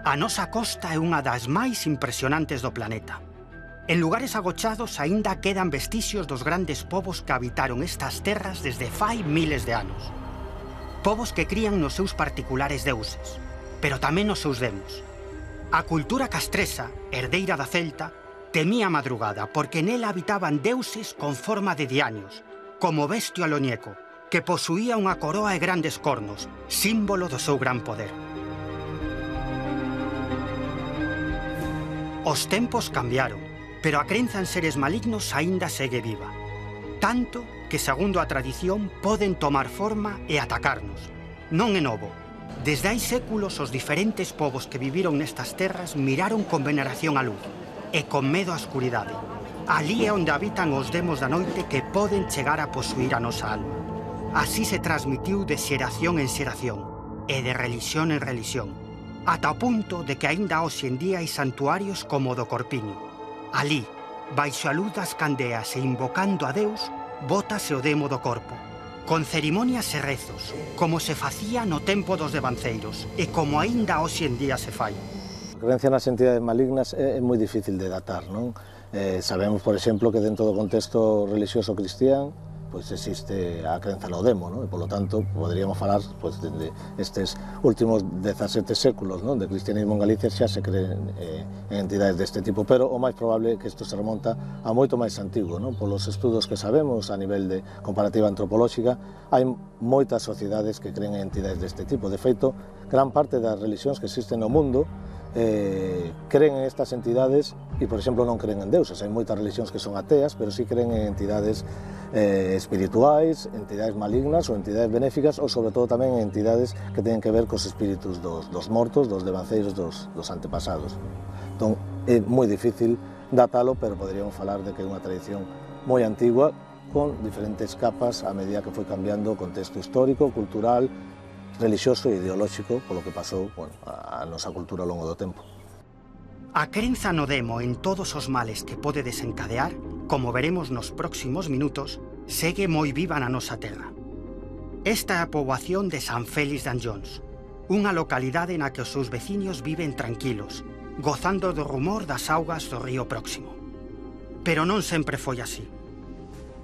A nosa costa é unha das máis impresionantes do planeta. En lugares agochados aínda quedan vestixios dos grandes povos que habitaron estas terras desde fai miles de anos. Povos que crían nos seus particulares deuses, pero tamén nos seus demos. A cultura castresa, herdeira da celta, temía a madrugada porque nela habitaban deuses con forma de dianios, como Bestio Aloñeco, que posuía unha coroa e grandes cornos, símbolo do seu gran poder. Os tempos cambiaron, pero a crenza en seres malignos aínda segue viva. Tanto que, segundo a tradición, poden tomar forma e atacarnos. Non é novo. Desde hai séculos, os diferentes povos que viviron nestas terras miraron con veneración á luz e con medo á escuridade. Alí é onde habitan os demos da noite que poden chegar a posuir a nosa alma. Así se transmitiu de xeración en xeración e de relixión en relixión, ata o punto de que aínda hoxe en día hai santuarios como o do Corpiño. Alí, baixo a luz das candeas e invocando a Deus, bótase o demo do corpo, con cerimonias e rezos, como se facía no tempo dos devanceiros e como aínda hoxe en día se fai. A creencia nas entidades malignas é moi difícil de datar, non? Sabemos, por exemplo, que dentro do contexto religioso cristián pois existe a crenza no demo, non? E, polo tanto, poderíamos falar pois, de estes últimos 17 séculos, non? De cristianismo en Galicia xa se creen en entidades deste tipo, pero o máis probable é que isto se remonta a moito máis antigo, non? Polos estudos que sabemos a nivel de comparativa antropolóxica, hai moitas sociedades que creen en entidades deste tipo. De feito, gran parte das religións que existen no mundo creen en estas entidades e, por exemplo, non creen en deuses. Hai moitas religións que son ateas, pero sí creen en entidades espirituais, entidades malignas ou entidades benéficas, ou sobre todo tamén en entidades que teñen que ver cos espíritus dos mortos, dos devanceiros, dos antepasados. Entón, é moi difícil datalo, pero poderíamos falar de que é unha tradición moi antigua, con diferentes capas a medida que foi cambiando o contexto histórico, cultural, religioso e ideolóxico polo que pasou a nosa cultura ao longo do tempo. A crenza no demo en todos os males que pode desencadear, como veremos nos próximos minutos, segue moi viva na nosa terra. Esta é a poboación de San Félix de Anllóns, unha localidade na que os seus veciños viven tranquilos, gozando do rumor das augas do río próximo. Pero non sempre foi así.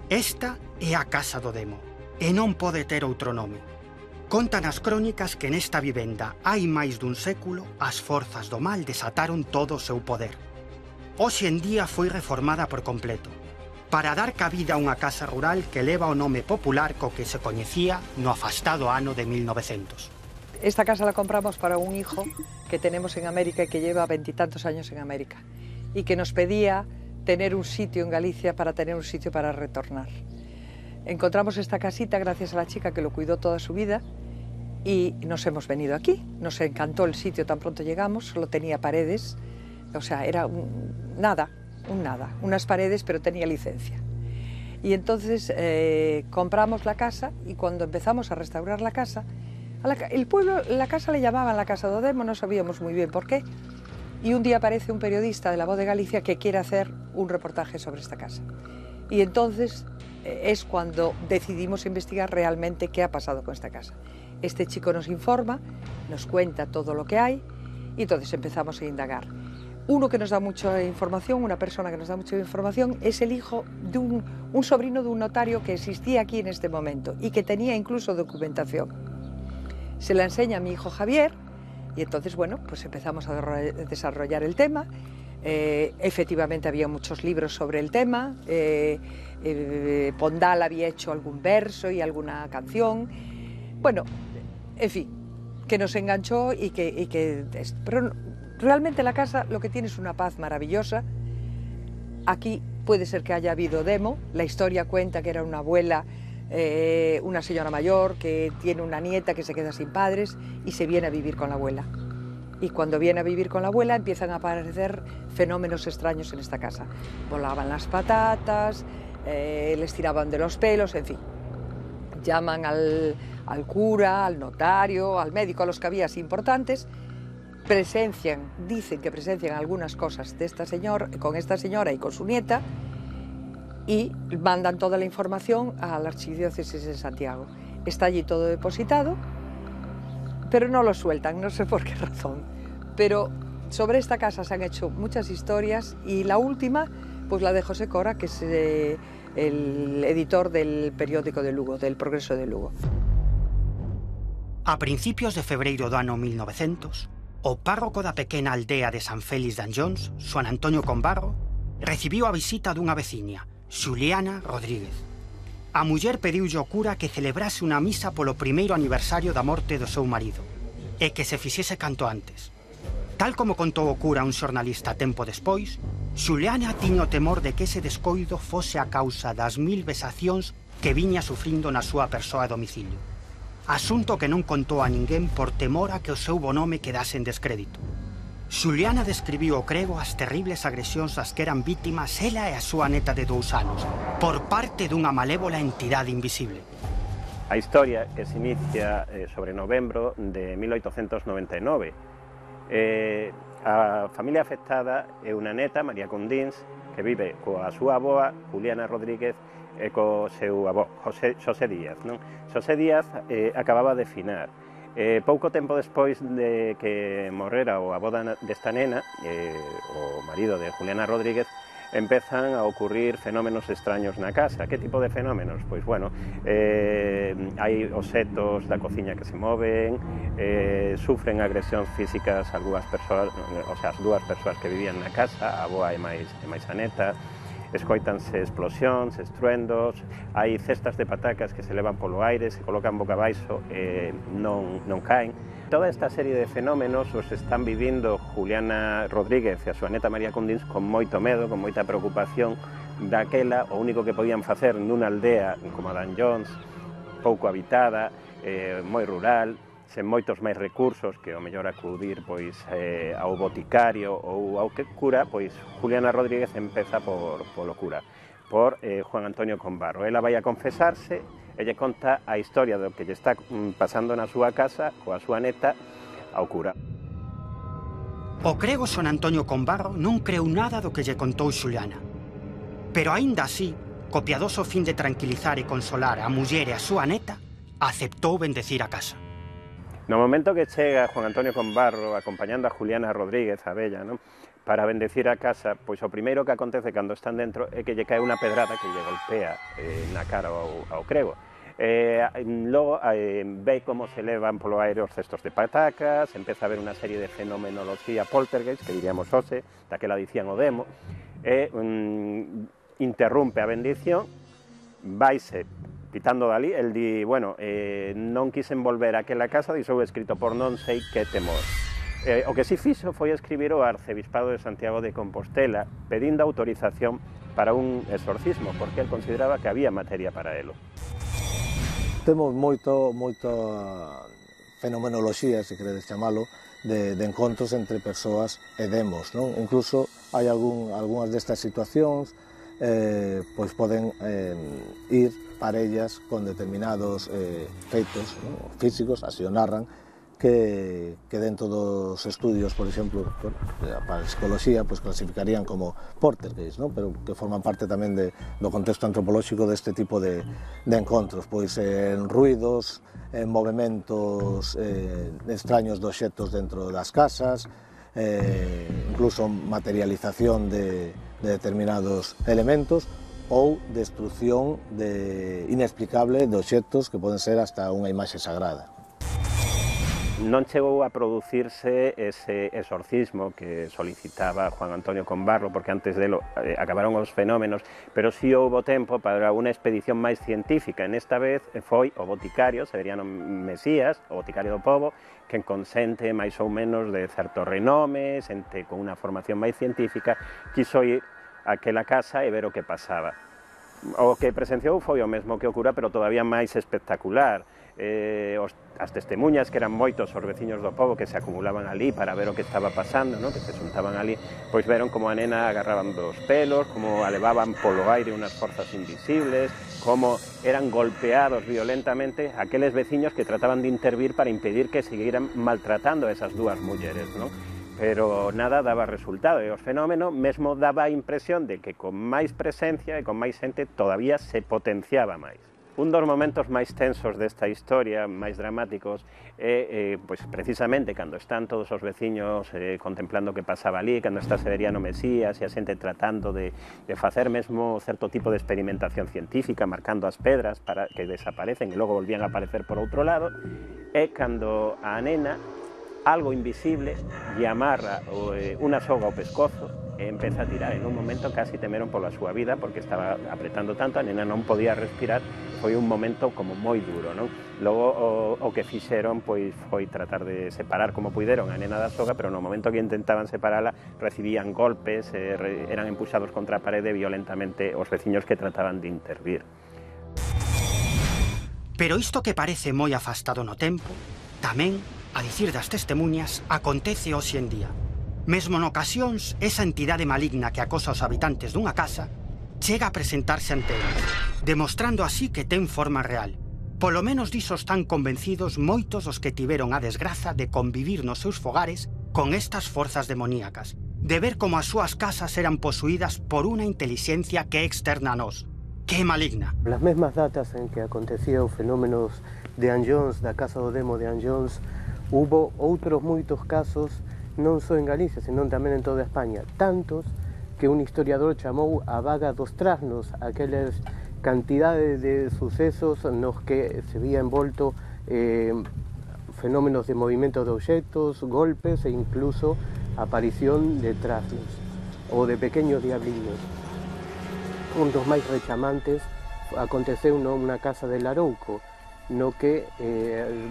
Esta é a casa do demo, e non pode ter outro nome. Contan as crónicas que nesta vivenda hai máis dun século as forzas do mal desataron todo o seu poder. Hoxe en día foi reformada por completo, para dar cabida a unha casa rural que leva o nome popular co que se coñecía no afastado ano de 1900. Esta casa la compramos para un hijo que tenemos en América y que lleva 20 y tantos años en América y que nos pedía tener un sitio en Galicia para tener un sitio para retornar. Encontramos esta casita gracias a la chica que lo cuidó toda su vida y nos hemos venido aquí. Nos encantó el sitio tan pronto llegamos, solo tenía paredes, o sea, era nada, unas paredes, pero tenía licencia. Y entonces compramos la casa y cuando empezamos a restaurar la casa, el pueblo, la casa le llamaban la Casa do Demo, no sabíamos muy bien por qué. Y un día aparece un periodista de La Voz de Galicia que quiere hacer un reportaje sobre esta casa. Y entonces es cuando decidimos investigar realmente qué ha pasado con esta casa. Este chico nos informa, nos cuenta todo lo que hay y entonces empezamos a indagar. Uno que nos da mucha información, una persona que nos da mucha información, es el hijo de un sobrino de un notario que existía aquí en este momento y que tenía incluso documentación. Se la enseña a mi hijo Javier y entonces, bueno, pues empezamos a desarrollar el tema. Efectivamente había muchos libros sobre el tema, Pondal había hecho algún verso y alguna canción. Bueno, en fin, que nos enganchó pero realmente la casa lo que tiene es una paz maravillosa. Aquí puede ser que haya habido demo, la historia cuenta que era una abuela, una señora mayor que tiene una nieta que se queda sin padres y se viene a vivir con la abuela. Y cuando viene a vivir con la abuela empiezan a aparecer fenómenos extraños en esta casa. Volaban las patatas, les tiraban de los pelos, en fin. Llaman al cura, al notario, al médico, a los que había así importantes, dicen que presencian algunas cosas de con esta señora y con su nieta y mandan toda la información a la Archidiócesis de Santiago. Está allí todo depositado, pero no lo sueltan, no sé por qué razón. Pero sobre esta casa se han hecho muchas historias y la última, pues la de José Cora, que es el editor del periódico de Lugo, del Progreso de Lugo. A principios de febreiro do ano 1900, o párroco da pequena aldea de San Félix de Anllóns, Juan Antonio Combarro, recibiu a visita dunha veciña, Xuliana Rodríguez. A muller pediulle ao cura que celebrase unha misa polo primeiro aniversario da morte do seu marido e que se fixese canto antes. Tal como contou o cura a un xornalista tempo despois, Xuliana tiña o temor de que ese descoido fose a causa das 1000 vexacións que viña sufrindo na súa persoa a domicilio. Asunto que non contou a ninguén por temor a que o seu bo nome quedase en descrédito. Xuliana describiu o crego as terribles agresións das que eran vítimas ela e a súa neta de 2 anos por parte dunha malévola entidade invisible. A historia que se inicia sobre novembro de 1899. A familia afectada é unha neta, María Cundins, que vive coa súa avoa, Juliana Rodríguez, e co seu avó, Xosé Díaz. Xosé Díaz acababa de finar. Pouco tempo despois de que morrera o avó desta nena, o marido de Juliana Rodríguez, empezan a ocurrir fenómenos extraños na casa. Que tipo de fenómenos? Pois, bueno, hai obxetos da cociña que se moven, sufren agresións físicas as dúas persoas que vivían na casa, a avoa e máis a neta, escoítanse explosións, estruendos, hai cestas de patacas que se levan polo aire, se colocan boca abaixo e non caen. Toda esta serie de fenómenos os están vivindo Juliana Rodríguez e a súa neta María Cundins con moito medo, con moita preocupación daquela. O único que podían facer nunha aldea como a Anllóns, pouco habitada, moi rural, sen moitos máis recursos que o mellor acudir pois ao boticario ou ao que cura, pois Juliana Rodríguez empeza polo cura, por Juan Antonio Combarro. Ela vai a confesarse e lle conta a historia do que lle está pasando na súa casa coa súa neta ao cura. O crego Juan Antonio Combarro non creu nada do que lle contou Xuliana. Pero aínda así, co piadoso fin de tranquilizar e consolar a muller e a súa neta, aceptou bendecir a casa. No momento que chega Juan Antonio Combarro acompañando a Juliana Rodríguez, a bella, para bendecir a casa, pois o primeiro que acontece cando están dentro é que lle cae unha pedrada que lle golpea na cara ao crego. Logo ve como se levan polo aire os cestos de patacas, empeza a haber unha serie de fenomenoloxía poltergeist, que diríamos hoxe, daquela dicían o demo, e interrumpe a bendición, vaise pitando dali, el di, bueno, non quisen volver a aquela casa, dixou escrito por non sei que temor. O que si fixo foi escribir ao arcebispado de Santiago de Compostela pedindo autorización para un exorcismo, porque el consideraba que había materia para elo. Temos moita fenomenoloxía, se queredes chamalo, de encontros entre persoas e demos, non? Incluso hai algunhas destas situacións pois poden ir parellas con determinados feitos físicos, así o narran, que dentro dos estudios, por exemplo, para a psicoloxía, pues clasificarían como poltergeist, pero que forman parte tamén do contexto antropolóxico deste tipo de encontros, pois en ruidos, en movimentos extraños de obxectos dentro das casas, incluso materialización de determinados elementos ou destrucción inexplicable de obxectos que poden ser hasta unha imaxe sagrada. Non chegou a producirse ese exorcismo que solicitaba Juan Antonio Combarro, porque antes delo acabaron os fenómenos, pero si houbo tempo para unha expedición máis científica. Nesta vez foi o boticario, Severiano Mesías, o boticario do pobo, que con xente máis ou menos de certo renome, xente con unha formación máis científica, quiso ir a aquela casa e ver o que pasaba. O que presenciou foi o mesmo que o cura, pero todavía máis espectacular. As testemunhas, que eran moitos os veciños do pobo que se acumulaban ali para ver o que estaba pasando, que se xuntaban ali, pois veron como a nena agarraban dos pelos, como a levaban polo aire unhas forzas invisibles, como eran golpeados violentamente aqueles veciños que trataban de intervir para impedir que seguiran maltratando a esas dúas mulleres, pero nada daba resultado, e o fenómeno mesmo daba a impresión de que con máis presencia e con máis xente todavía se potenciaba máis. Un dos momentos máis tensos desta historia, máis dramáticos, é pois precisamente cando están todos os veciños contemplando o que pasaba ali, cando está Severiano Mesías e a xente tratando de facer mesmo certo tipo de experimentación científica, marcando as pedras para que desaparecen e logo volvían a aparecer por outro lado, é cando a nena, algo invisible, lle amarra unha soga ao pescozo e empeza a tirar. En un momento casi temeron pola súa vida porque estaba apretando tanto, a nena non podía respirar, foi un momento como moi duro, non? Logo o que fixeron pois foi tratar de separar como puideron a nena da soga, pero no momento que intentaban separala recibían golpes, eran empuxados contra a parede violentamente os veciños que trataban de intervir. Pero isto que parece moi afastado no tempo, tamén, a dicir das testemunhas, acontece hoxe en día. Mesmo en ocasións, esa entidade maligna que acosa aos habitantes dunha casa chega a presentarse ante eles, demostrando así que ten forma real. Polo menos diso están convencidos moitos os que tiveron a desgraza de convivir nos seus fogares con estas forzas demoníacas, de ver como as súas casas eran posuídas por unha intelixencia que é externa a nós, que é maligna. Las mesmas datas en que acontecía os fenómenos de Anne Jones, da Casa do Demo de Anne Jones, hubo outros moitos casos non só en Galicia, senón tamén en toda España, tantos que un historiador chamou a vaga dos trasnos, aquelas cantidades de sucesos nos que se vía envolto fenómenos de movimento de obxectos, golpes e incluso aparición de trasnos ou de pequeños diabliños. Un dos máis rechamantes aconteceu nunha casa de Larouco, no que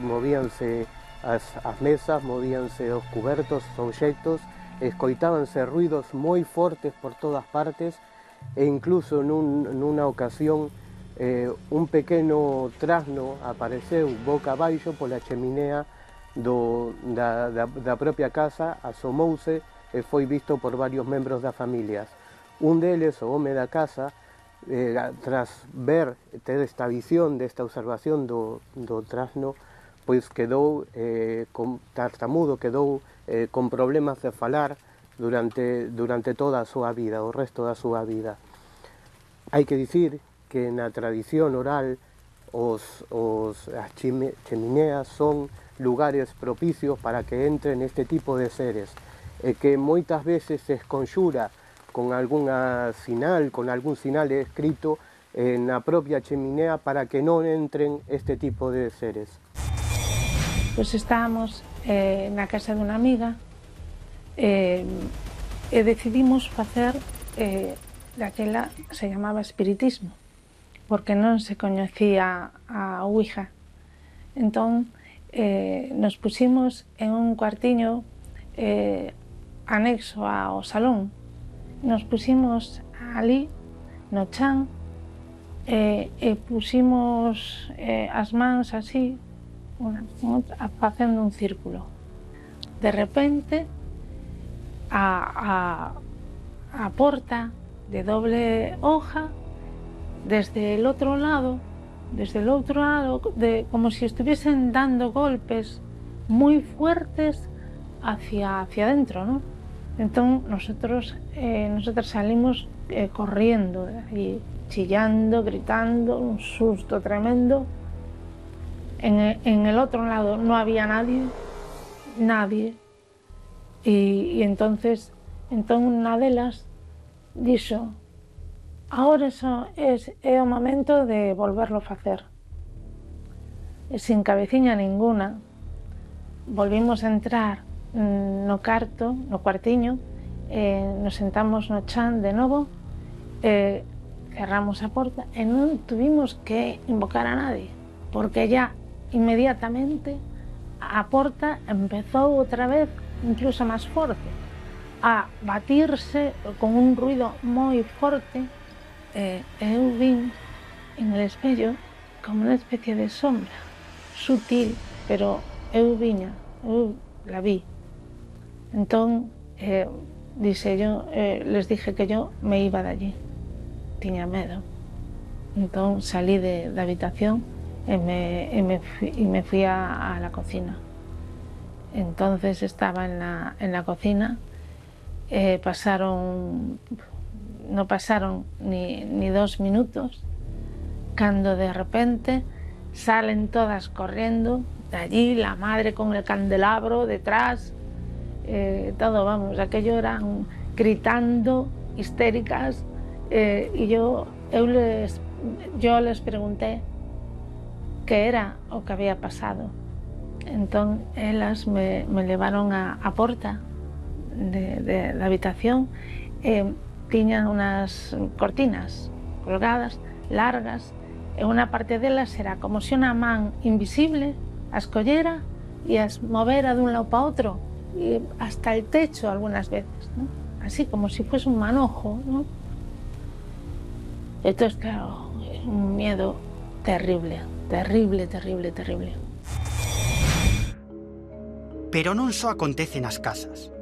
movíanse as mesas, movíanse os cubertos, os obxectos, escoitábanse ruidos moi fortes por todas partes e incluso nunha ocasión un pequeno trasno apareceu boca abaixo pola cheminea da propia casa, asomouse e foi visto por varios membros das familias. Un deles, o home da casa, tras ter esta visión, desta observación do trasno, pois quedou tartamudo, quedou con problemas de falar durante toda a súa vida, o resto da súa vida. Hai que dicir que na tradición oral as chemineas son lugares propicios para que entren este tipo de seres, e que moitas veces se esconxura con algún sinal escrito na propia cheminea para que non entren este tipo de seres. Pois estábamos na casa dunha amiga e decidimos facer daquela se chamaba espiritismo, porque non se coñecía a Ouija. Entón nos pusimos en un cuartiño anexo ao salón, nos pusimos ali no chan e pusimos as mans así facendo un círculo. De repente a porta de doble hoja desde el outro lado, como si estuviesen dando golpes muy fuertes hacia adentro, ¿no? Entonces nosotros salimos corriendo y chillando, gritando, un susto tremendo. En el otro lado no había nadie, y entonces unha delas dixo: ahora é o momento de volverlo a facer. E sin cabeciña ninguna volvimos a entrar no cuartiño, nos sentamos no chan de novo, cerramos a porta e non tuvimos que invocar a nadie, porque ya inmediatamente a porta empezou outra vez, incluso máis forte, a batirse con un ruido moi forte. Eu vin en el espello como unha especie de sombra sutil, pero eu la vi. Entón les dije que yo me iba de allí, tiña medo. Entón salí da habitación e me fui a la cocina. Entonces estaba en la cocina, no pasaron ni 2 minutos cuando de repente salen todas corriendo de allí, la madre con el candelabro detrás, todo, vamos, aquello eran gritando, histéricas, y yo les pregunté qué era o qué había pasado. Entonces ellas me llevaron a porta de la habitación, tiñan unas cortinas colgadas, largas, e unha parte delas era como se unha man invisible as collera e as movera dun lado para outro, y hasta el techo algunas veces, ¿no? Así como si fuese un manojo, ¿no? Entonces, claro, un miedo terrible, terrible, terrible, terrible. Pero non só acontece nas casas.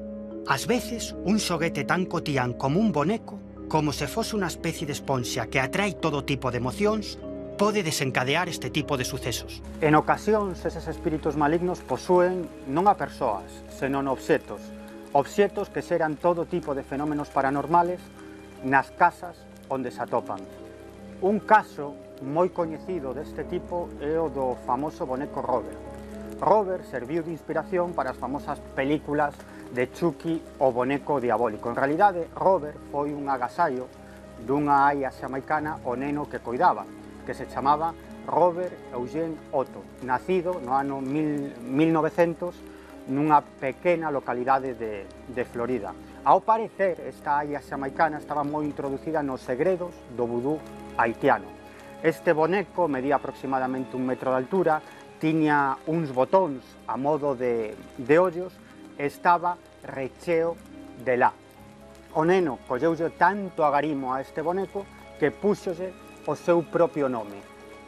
Ás veces, un xoguete tan cotián como un boneco, como se fose unha especie de esponxa que atrae todo tipo de emocións, pode desencadear este tipo de sucesos. En ocasións, eses espíritus malignos posúen non a persoas, senón obxetos. Obxetos que xeran todo tipo de fenómenos paranormales nas casas onde se atopan. Un caso moi coñecido deste tipo é o do famoso boneco Robert. Robert serviu de inspiración para as famosas películas de Chucky, o boneco diabólico. En realidade, Robert foi un agasallo dunha aia xamaicana o neno que coidaba, que se chamaba Robert Eugene Otto, nacido no ano 1900 nunha pequena localidade de Florida. Ao parecer, esta aia xamaicana estaba moi introducida nos segredos do vudú haitiano. Este boneco medía aproximadamente 1 metro de altura, tiña uns botóns a modo de ollos e estaba recheo de lá. O neno colleulle tanto agarimo a este boneco que púxose o seu propio nome,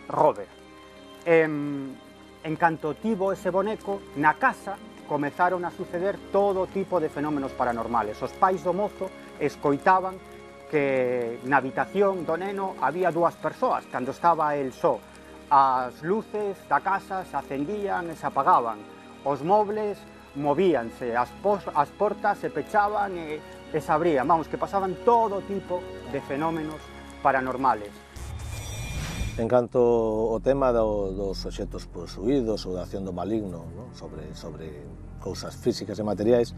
Robert. En canto tivo ese boneco, na casa comezaron a suceder todo tipo de fenómenos paranormales. Os pais do mozo escoitaban que na habitación do neno había 2 persoas, cando estaba el só. As luces da casa se acendían e se apagaban, os mobles movíanse, as portas se pechaban e se abrían, vamos, que pasaban todo tipo de fenómenos paranormales. En canto ao tema dos obxetos posuídos ou da acción do maligno, ¿no? sobre cousas físicas e materiais,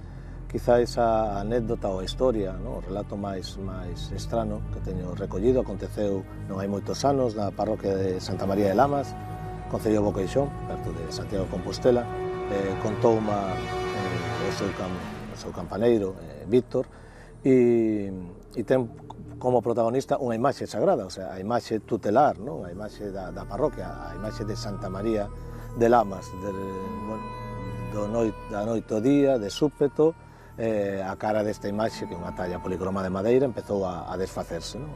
quizá esa anécdota ou a historia, ¿no? O relato máis estrano que teño recollido aconteceu non hai moitos anos na parroquia de Santa María de Lamas, concello de Boqueixón, perto de Santiago de Compostela. Contou o seu campaneiro, Víctor, e ten como protagonista unha imaxe sagrada, o sea, a imaxe tutelar, non? A imaxe da parroquia, a imaxe de Santa María de Lamas, da noite ao día, de súpeto, a cara desta imaxe, que é unha talla policroma de madeira, empezou a desfacerse, non?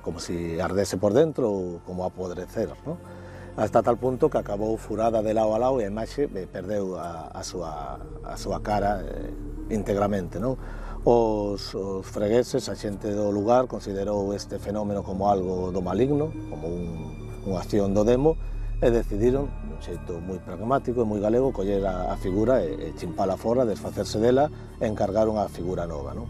Como se ardese por dentro ou como a podrecer, non? Hasta tal punto que acabou furada de lado a lado e a imaxe perdeu a súa cara íntegramente, non? Os fregueses, a xente do lugar, considerou este fenómeno como algo do maligno, como unha acción do demo, e decidiron, de un xeito moi pragmático e moi galego, coller a figura e chimpala fora, desfacerse dela e encargar unha figura nova, non?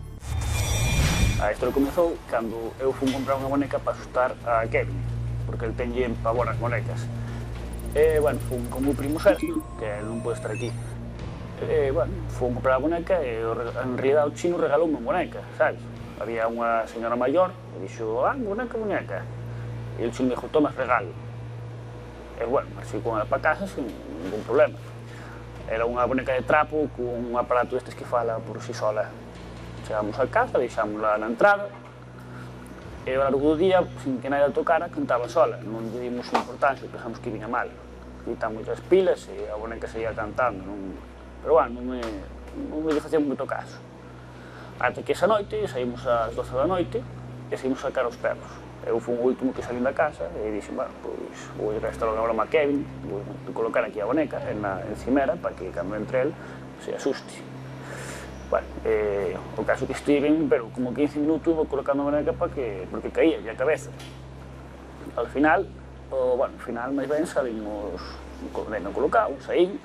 A historia comezou cando eu fui comprar unha boneca para asustar a Kevin, porque ele tenlle pavor as bonecas. E, bueno, fui con o meu primo Sergio, que non pode estar aquí. E, bueno, fui comprar a boneca e, en realidad, o chino regalou unha boneca, sabes? Había unha señora maior e dixo, boneca. E o chino me dixo, toma, regalo. E, bueno, marchei con ela para casa sin ningún problema. Era unha boneca de trapo con un aparato destes que fala por si sola. Chegamos a casa, deixámosla na entrada, e ao largo do día, sin que nadie a tocara, cantaba sola. Non lle dimos importancia, pensamos que viña mal. Quitamos as pilas e a boneca seguía cantando. Pero, bueno, non me facía moito caso. Ata que esa noite, saímos ás 12 da noite e saímos a sacar os perros. Eu fui o último que salín da casa e dixen, bueno, pois vou ir a estar unha broma a Kevin, vou colocar aquí a boneca en cimera para que cando entre el se asuste. Bueno, o caso que estiven, pero como 15 minutos vou colocando a boneca porque caía a cabeza. Al final, máis ben salimos co neno colocado, saín,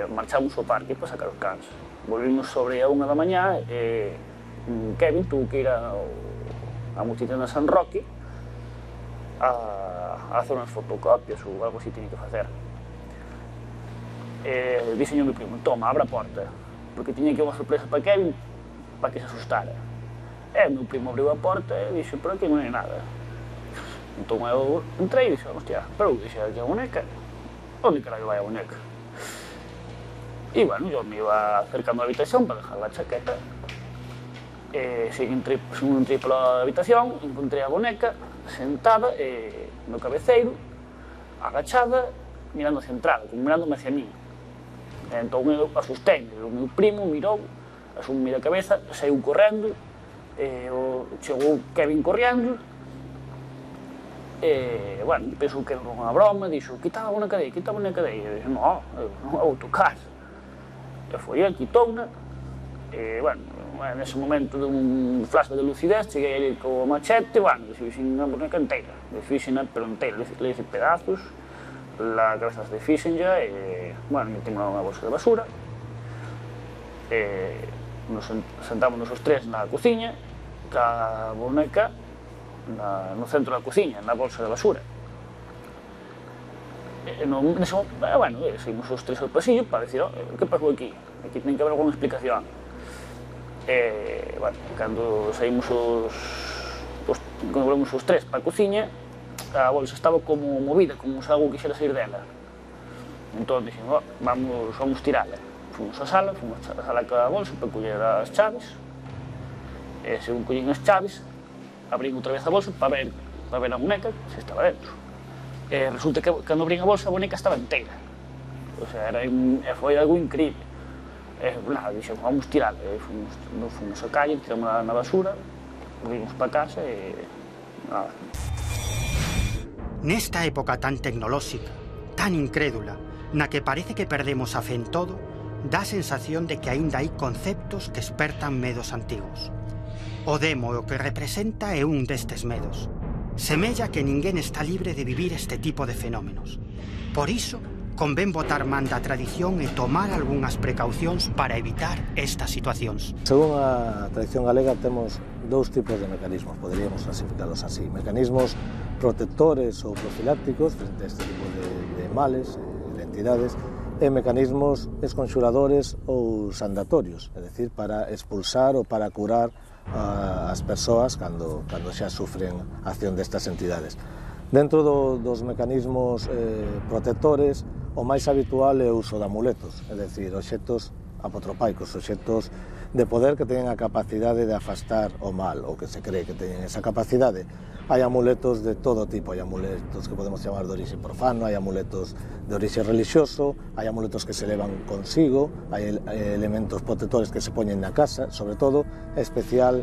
marchamos ao parque para sacar os cans. Volvimos sobre a 1 da mañá e Kevin tuvo que ir a multitenda San Roque a hacer unhas fotocopias ou algo así tiña que facer. Dixenlle o meu primo, toma, abra a porta, porque tiña que unha sorpresa para Kevin, para que se asustara. E o meu primo abriu a porta e dixo, pero aquí non hai nada. Entón eu entrei e dixo, hostia, pero eu dixo, aquí a boneca, onde carallo vai a boneca? E, bueno, eu me iba acercando a habitación para dejar a chaqueta. Según entrei pola habitación, encontrei a boneca sentada no cabeceiro, agachada, mirando hacia a entrada, como mirándome hacia mí. Entón eu asustei, o meu primo mirou, asumí a cabeza, saiu correndo, chegou Kevin correndo, bueno, pensou que era unha broma, dixo, quita a boneca dei, quita a boneca dei. E dixo, non a vou tocar. E foi ele, quitouna, e, bueno, nese momento dun flash de lucidez, cheguei ali co machete, bueno, desfixen a boneca inteira, desfixen pero inteira, le hice pedazos, la cabeza se desfixen ya, e, bueno, metimos unha bolsa de basura, nos sentámonos os tres na cociña, ca boneca no centro da cociña, na bolsa de basura. Bueno, seguimos os tres ao pasillo para decir, que pasou aquí? Aquí ten que haber alguna explicación. Bueno, cando saímos cando volvemos os tres para a cociña, a bolsa estaba como movida, como se algo quixera sair dela. Entón dixemos, vamos tirala. Fomos á sala ca bolsa para coller as chaves, e según collín as chaves, abrín outra vez a bolsa para ver a boneca se estaba dentro. Resulta que cando abrín a bolsa, a boneca estaba inteira. O sea, foi algo increíble. Nada, dixemos, vamos tirala. Fomos á calle, tiramos na basura, volvimos para casa e nada. Nesta época tan tecnolóxica, tan incrédula, na que parece que perdemos a fe en todo, dá a sensación de que aínda hai conceptos que espertan medos antigos. O demo o que representa é un destes medos. Semella que ninguén está libre de vivir este tipo de fenómenos. Por iso, convén botar man da tradición e tomar algunhas precaucións para evitar estas situacións. Según a tradición galega temos dous tipos de mecanismos, poderíamos clasificarlos así. Mecanismos protectores ou profilácticos frente a este tipo de males, de entidades, e mecanismos esconxuradores ou sandatorios, é dicir, para expulsar ou para curar as persoas cando xa sufren a acción destas entidades. Dentro dos mecanismos protectores, o máis habitual é o uso de amuletos, é dicir, obxectos apotropaicos, obxectos de poder que teñen a capacidade de afastar o mal, ou que se cree que teñen esa capacidade. Hai amuletos de todo tipo, hai amuletos que podemos chamar de orixe profano, hai amuletos de orixe religioso, hai amuletos que se levan consigo, hai elementos protectores que se poñen na casa, sobre todo, especial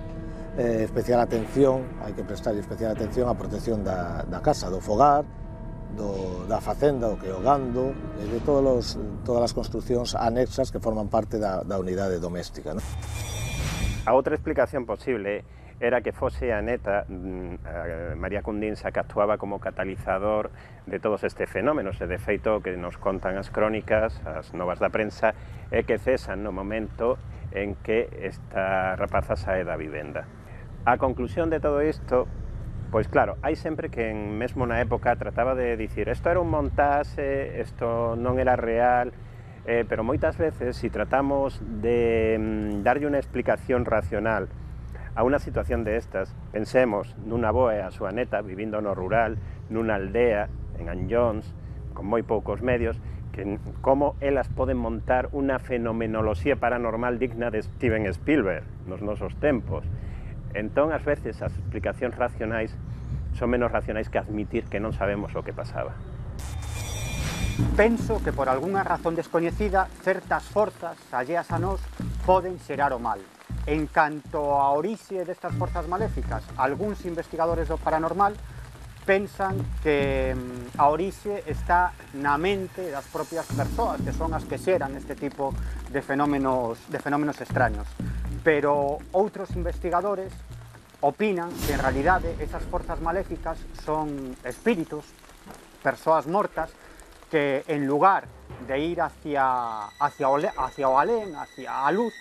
atención, hai que prestar especial atención á protección da casa, do fogar, da facenda, o que é o gando, e de todas as construcións anexas que forman parte da unidade doméstica. A outra explicación posible era que fose a neta, María Cundinsa, que actuaba como catalizador de todos estes fenómenos, e de feito que nos contan as crónicas, as novas da prensa, é que cesan no momento en que esta rapaza sae da vivenda. A conclusión de todo isto, pois claro, hai sempre que mesmo na época trataba de dicir isto era un montaxe, isto non era real, pero moitas veces, se tratamos de darlle unha explicación racional a unha situación de estas, pensemos nunha boa e a súa neta vivindo no rural, nunha aldea, en Anllóns, con moi poucos medios, que como elas poden montar unha fenomenoloxía paranormal digna de Steven Spielberg nos nosos tempos. Entón, ás veces, as explicacións racionais son menos racionais que admitir que non sabemos o que pasaba. Penso que por algunha razón descoñecida, certas forzas alleas a nós poden xerar o mal. En canto a orixe destas forzas maléficas, algúns investigadores do paranormal pensan que a orixe está na mente das propias persoas, que son as que xeran este tipo de fenómenos extraños. Pero outros investigadores opinan que en realidade esas forzas maléficas son espíritus, persoas mortas, que en lugar de ir hacia o alén, hacia a luz,